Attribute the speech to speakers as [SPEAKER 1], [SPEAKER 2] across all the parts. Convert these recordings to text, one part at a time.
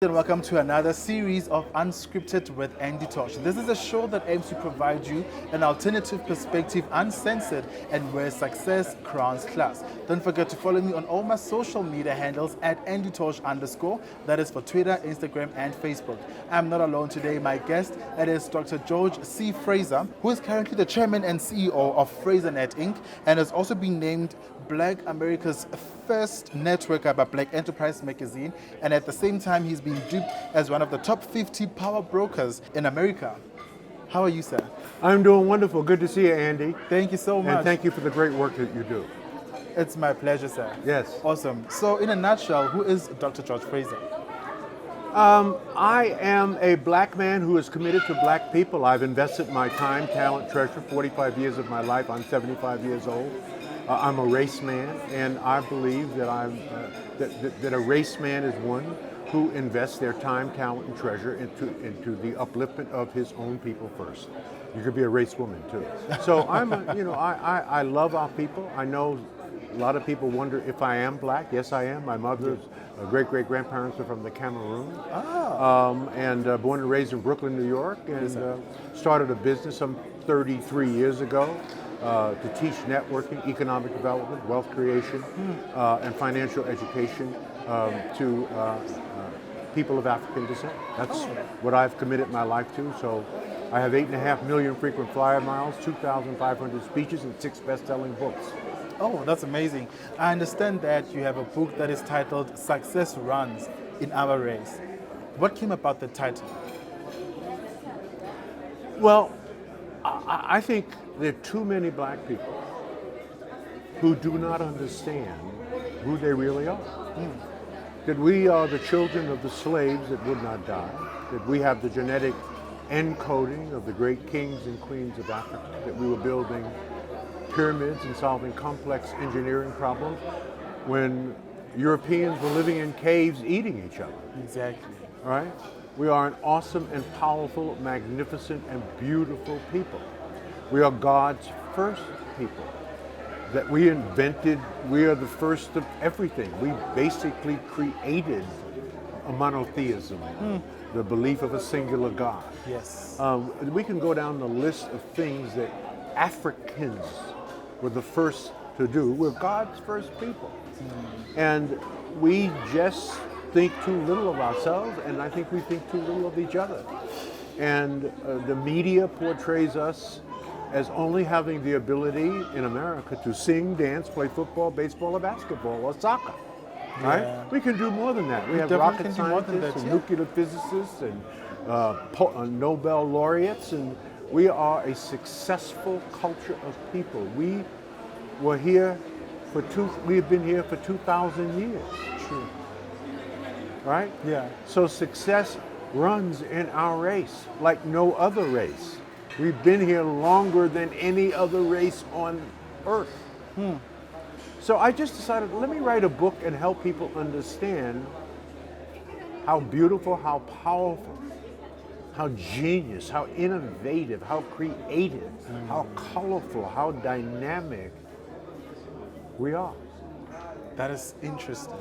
[SPEAKER 1] And welcome to another series of Unscripted with Andy Tosh. This is a show that aims to provide you an alternative perspective, uncensored, and where success crowns class. Don't forget to follow me on all my social media handles at @AndyTosh_. That is for Twitter, Instagram, and Facebook. I'm not alone today. My guest, that is Dr. George C Fraser, who is currently the Chairman and CEO of FraserNet Inc. and has also been named Black America's first networker by Black Enterprise magazine, and at the same time he's been duped as one of the top 50 power brokers in America. How are you, sir?
[SPEAKER 2] I'm doing wonderful. Good to see you, Andy.
[SPEAKER 1] Thank you so much.
[SPEAKER 2] And thank you for the great work that you do.
[SPEAKER 1] It's my pleasure, sir.
[SPEAKER 2] Yes.
[SPEAKER 1] Awesome. So in a nutshell, who is Dr. George Fraser?
[SPEAKER 2] I am a black man who is committed to black people. I've invested my time, talent, treasure, 45 years of my life. I'm 75 years old. I'm a race man, and I believe that that a race man is one who invests their time, talent, and treasure into the upliftment of his own people first. You could be a race woman too. So I love our people. I know a lot of people wonder if I am black. Yes, I am. My mother's great-great-grandparents are from the Cameroon, born and raised in Brooklyn, New York, and started a business some 33 years ago. To teach networking, economic development, wealth creation, and financial education to people of African descent. That's what I've committed my life to. So I have 8.5 million frequent flyer miles, 2,500 speeches, and 6 best-selling books.
[SPEAKER 1] Oh, that's amazing. I understand that you have a book that is titled Success Runs in Our Race. What came about the title?
[SPEAKER 2] Well, I think there are too many black people who do not understand who they really are. That we are the children of the slaves that would not die, that we have the genetic encoding of the great kings and queens of Africa, that we were building pyramids and solving complex engineering problems when Europeans were living in caves eating each other.
[SPEAKER 1] Exactly.
[SPEAKER 2] Right? We are an awesome and powerful, magnificent and beautiful people. We are God's first people. That we invented, we are the first of everything. We basically created a monotheism, the belief of a singular God.
[SPEAKER 1] Yes.
[SPEAKER 2] We can go down the list of things that Africans were the first to do. We're God's first people. And we just think too little of ourselves, and I think we think too little of each other. And the media portrays us as only having the ability in America to sing, dance, play football, baseball, or basketball, or soccer. Right?
[SPEAKER 1] Yeah.
[SPEAKER 2] We can do more than that. We have rocket scientists and nuclear physicists and Nobel laureates, and we are a successful culture of people. We were here we've been here for 2,000 years.
[SPEAKER 1] True.
[SPEAKER 2] Right?
[SPEAKER 1] Yeah.
[SPEAKER 2] So success runs in our race like no other race. We've been here longer than any other race on earth. So I just decided, let me write a book and help people understand how beautiful, how powerful, how genius, how innovative, how creative, how colorful, how dynamic we are.
[SPEAKER 1] That is interesting.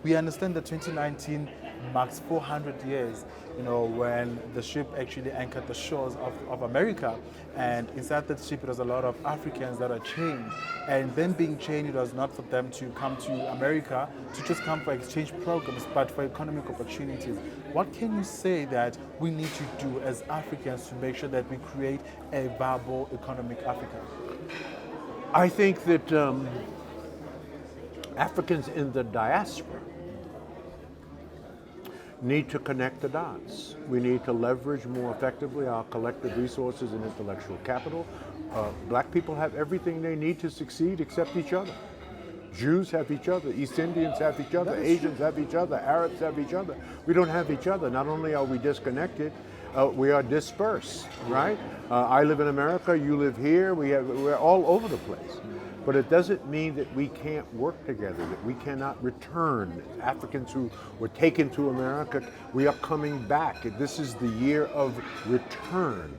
[SPEAKER 1] We understand that 2019 marks 400 years, when the ship actually anchored the shores of America. And inside that ship, it was a lot of Africans that are chained. And them being chained, it was not for them to come to America to just come for exchange programs, but for economic opportunities. What can you say that we need to do as Africans to make sure that we create a viable economic Africa?
[SPEAKER 2] I think that Africans in the diaspora need to connect the dots. We need to leverage more effectively our collective resources and intellectual capital. Black people have everything they need to succeed except each other. Jews have each other, East Indians have each other, Asians have each other, Arabs have each other. We don't have each other. Not only are we disconnected, we are dispersed, right? I live in America, you live here, we're all over the place. But it doesn't mean that we can't work together, that we cannot return. Africans who were taken to America, we are coming back. This is the year of return.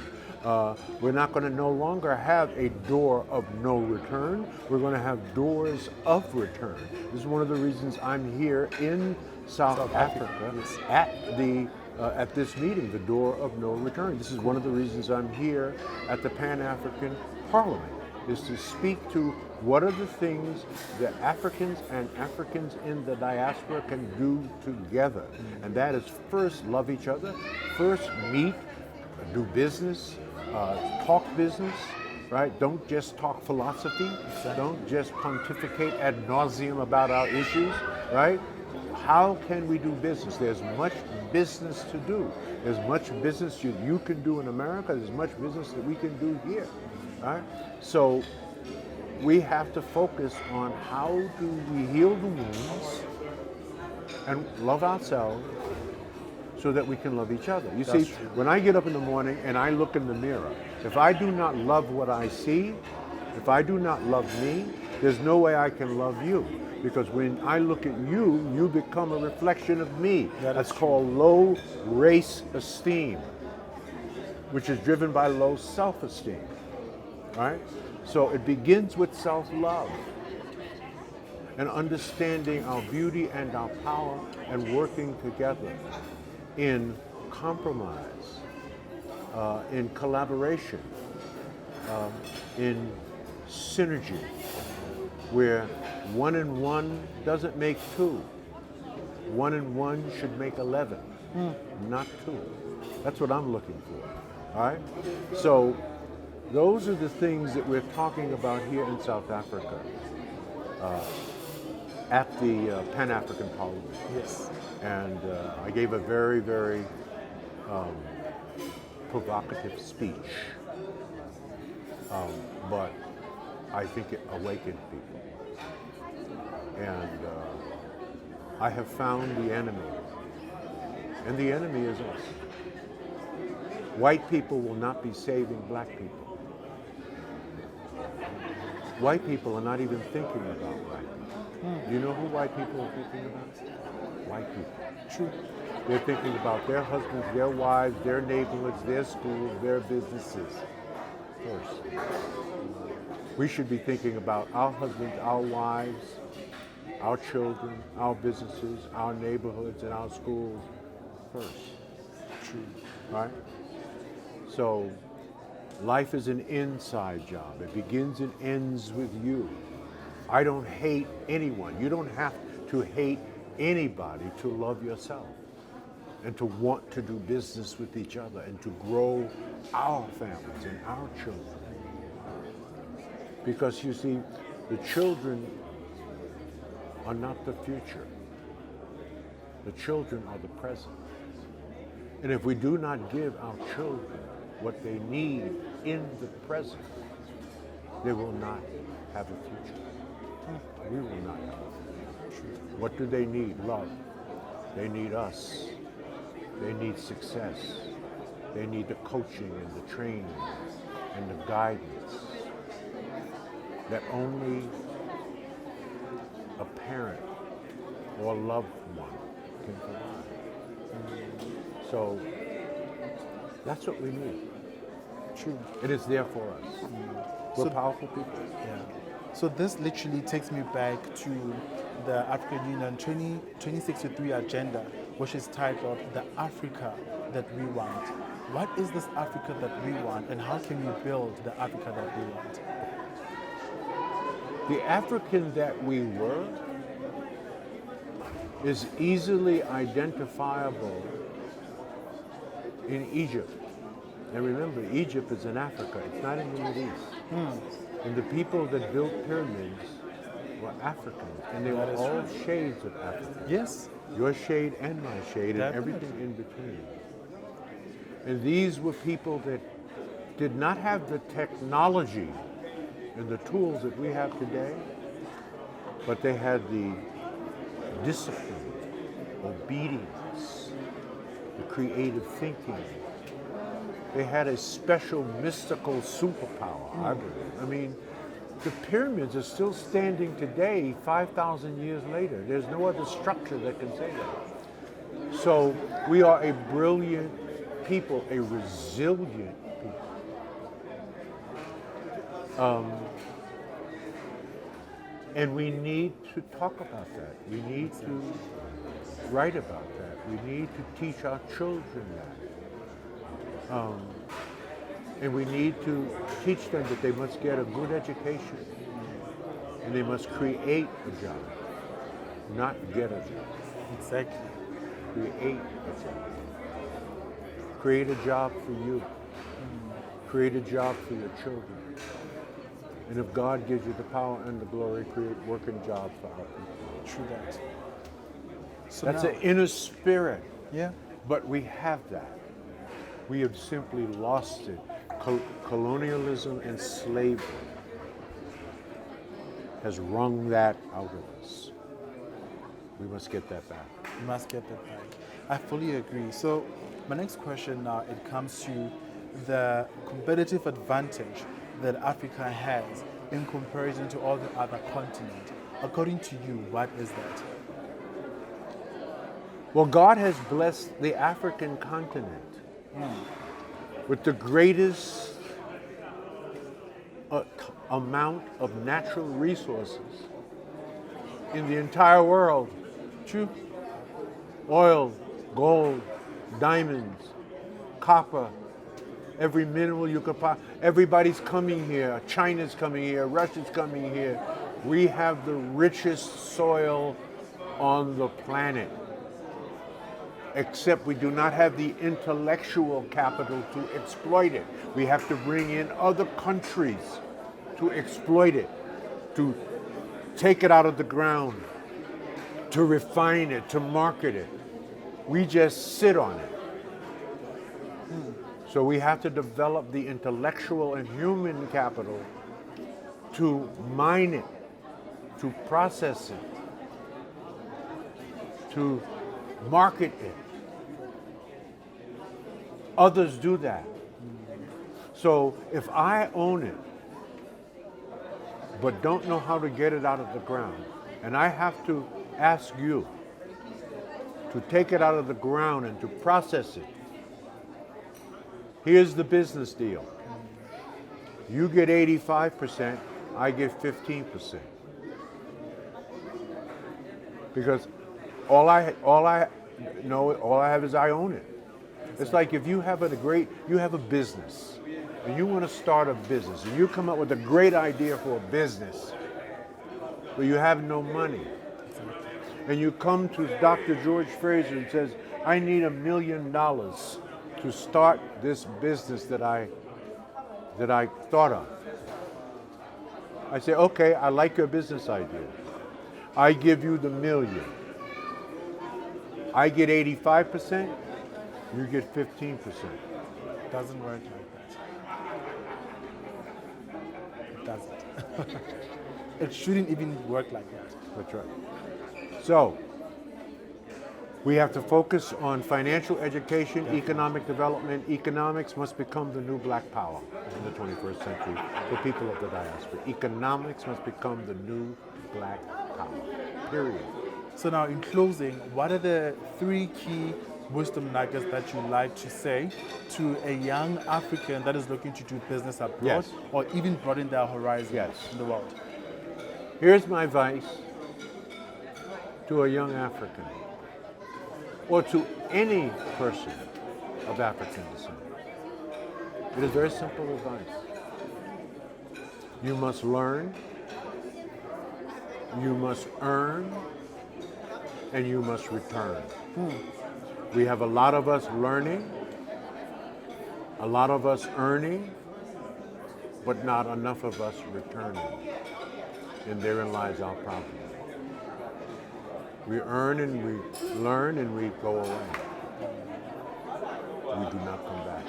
[SPEAKER 2] We're not going to no longer have a door of no return. We're going to have doors of return. This is one of the reasons I'm here in South Africa
[SPEAKER 1] yes.
[SPEAKER 2] at this meeting, the door of no return. This is one of the reasons I'm here at the Pan-African Parliament, is to speak to what are the things that Africans and Africans in the diaspora can do together. And that is first love each other, first meet, do business, talk business, right? Don't just talk philosophy.
[SPEAKER 1] Exactly.
[SPEAKER 2] Don't just pontificate ad nauseum about our issues, right? How can we do business? There's much business to do. There's much business you can do in America. There's much business that we can do here, right? So we have to focus on how do we heal the wounds and love ourselves so that we can love each other. You see, when I get up in the morning and I look in the mirror, if I do not love what I see, if I do not love me, there's no way I can love you. Because when I look at you, you become a reflection of me. That's called low race esteem, which is driven by low self-esteem, right? So it begins with self-love and understanding our beauty and our power and working together in compromise, in collaboration, in synergy, where 1 and 1 doesn't make 2. 1 and 1 should make 11, not 2. That's what I'm looking for, all right? So those are the things that we're talking about here in South Africa at the Pan-African Parliament.
[SPEAKER 1] Yes.
[SPEAKER 2] And I gave a very, very provocative speech, but I think it awakened people. And I have found the enemy, and the enemy is us. White people will not be saving black people. White people are not even thinking about white people. Do you know who white people are thinking about? White people.
[SPEAKER 1] True.
[SPEAKER 2] They're thinking about their husbands, their wives, their neighborhoods, their schools, their businesses first. We should be thinking about our husbands, our wives, our children, our businesses, our neighborhoods, and our schools first.
[SPEAKER 1] True.
[SPEAKER 2] Right? So life is an inside job. It begins and ends with you. I don't hate anyone. You don't have to hate anybody to love yourself and to want to do business with each other and to grow our families and our children. Because you see, the children are not the future. The children are the present. And if we do not give our children what they need in the present, they will not have a future. We will not have a future. What do they need? Love. They need us. They need success. They need the coaching and the training and the guidance that only a parent or loved one can provide. So that's what we need.
[SPEAKER 1] True.
[SPEAKER 2] It is there for us. We're powerful people.
[SPEAKER 1] Yeah. So this literally takes me back to the African Union 2063 agenda, which is titled The Africa That We Want. What is this Africa that we want, and how can we build the Africa that we want?
[SPEAKER 2] The African that we were is easily identifiable in Egypt. And remember, Egypt is in Africa, it's not in the Middle East. And the people that built pyramids were Africans, and they were all shades of Africa.
[SPEAKER 1] Yes.
[SPEAKER 2] Your shade and my shade,
[SPEAKER 1] Definitely.
[SPEAKER 2] and everything in between. And these were people that did not have the technology and the tools that we have today, but they had the discipline, obedience, the creative thinking. They had a special mystical superpower, I believe. I mean, the pyramids are still standing today, 5,000 years later. There's no other structure that can say that. So we are a brilliant people, a resilient people. And we need to talk about that. We need to write about that. We need to teach our children that. And we need to teach them that they must get a good education and they must create a job, not get a job.
[SPEAKER 1] Exactly.
[SPEAKER 2] Create a job. Create a job for you. Create a job for your children. And if God gives you the power and the glory, create working jobs for our people.
[SPEAKER 1] True that. So
[SPEAKER 2] That's
[SPEAKER 1] now,
[SPEAKER 2] an inner spirit.
[SPEAKER 1] yeah.
[SPEAKER 2] But we have that. We have simply lost it. Colonialism and slavery has wrung that out of us. We must get that back.
[SPEAKER 1] You must get that back. I fully agree. So my next question now, it comes to the competitive advantage that Africa has in comparison to all the other continents. According to you, what is that?
[SPEAKER 2] Well, God has blessed the African continent with the greatest amount of natural resources in the entire world.
[SPEAKER 1] True.
[SPEAKER 2] Oil, gold, diamonds, copper, every mineral you could possibly. Everybody's coming here. China's coming here. Russia's coming here. We have the richest soil on the planet. Except we do not have the intellectual capital to exploit it. We have to bring in other countries to exploit it, to take it out of the ground, to refine it, to market it. We just sit on it. So we have to develop the intellectual and human capital to mine it, to process it, to market it. Others do that. So if I own it, but don't know how to get it out of the ground, and I have to ask you to take it out of the ground and to process it, here's the business deal. You get 85%, I get 15%. Because all I have is I own it. It's like if you have a business, and you want to start a business, and you come up with a great idea for a business, but you have no money. And you come to Dr. George Fraser and says, I need $1 million to start this business that I thought of. I say, okay, I like your business idea. I give you the $1 million. I get 85%, you get 15%.
[SPEAKER 1] Doesn't work like that. It doesn't. It shouldn't even work like that.
[SPEAKER 2] That's right. So, we have to focus on financial education, economic development. Economics must become the new black power in the 21st century for people of the diaspora. Economics must become the new black power, period.
[SPEAKER 1] So now in closing, what are the 3 key wisdom nuggets that you like to say to a young African that is looking to do business abroad,
[SPEAKER 2] Yes.
[SPEAKER 1] or even broaden their horizon
[SPEAKER 2] Yes.
[SPEAKER 1] in the world?
[SPEAKER 2] Here's my advice to a young African, or to any person of African descent. It is very simple advice. You must learn, you must earn, and you must return. We have a lot of us learning, a lot of us earning, but not enough of us returning. And therein lies our problem. We earn and we learn and we go away. We do not come back.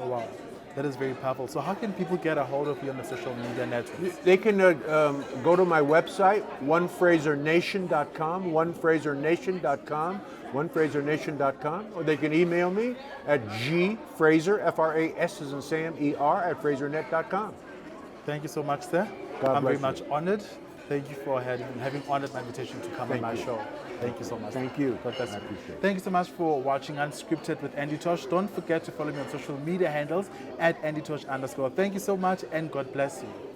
[SPEAKER 1] Oh, wow. That is very powerful. So how can people get a hold of you on the social media networks?
[SPEAKER 2] They can go to my website, onefrasernation.com, onefrasernation.com, onefrasernation.com, or they can email me at gfraser, F-R-A-S as in Sam, E-R, at FraserNet.com.
[SPEAKER 1] Thank you so much, sir.
[SPEAKER 2] God
[SPEAKER 1] I'm very
[SPEAKER 2] bless
[SPEAKER 1] much honored. Thank you for having honored my invitation to come on my show. Thank you so much.
[SPEAKER 2] Thank you.
[SPEAKER 1] God bless
[SPEAKER 2] I
[SPEAKER 1] you.
[SPEAKER 2] appreciate it.
[SPEAKER 1] Thank you so much for watching Unscripted with Andy Tosh. Don't forget to follow me on social media handles at AndyTosh_. Thank you so much and God bless you.